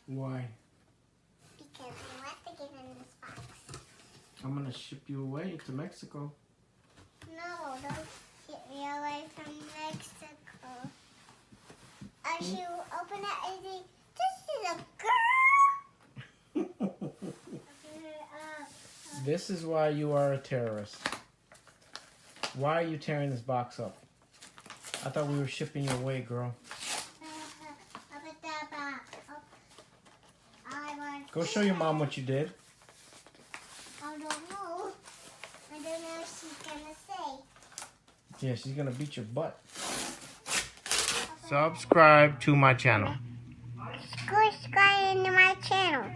Why? Because I want to get in this box. I'm gonna ship you away to Mexico. No, don't ship me away from Mexico. I should open it and say, this is a girl. This is why you are a terrorist. Why are you tearing this box up? I thought we were shipping you away, girl. Open that box. Go show your mom what you did. I don't know. I don't know what she's gonna say. Yeah, she's gonna beat your butt. Subscribe to my channel. Subscribe to my channel.